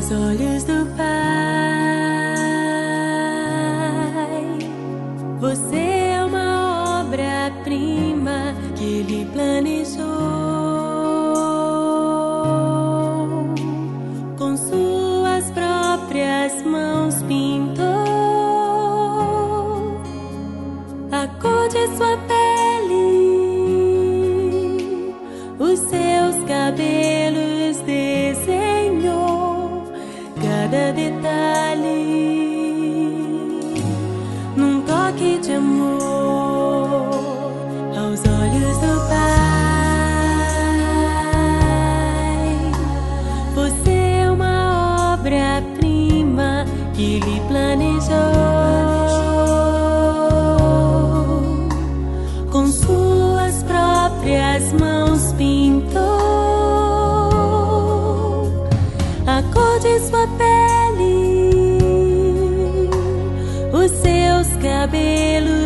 aos olhos do Pai. Você é uma obra-prima que Ele planejou. Com suas próprias mãos pintou a cor de sua pele, os seus cabelos desenhou, cada detalhe num toque de amor aos olhos do Pai. Você é uma obra-prima que Ele planejou. Com suas próprias mãos pintou a cor de sua pele, os seus cabelos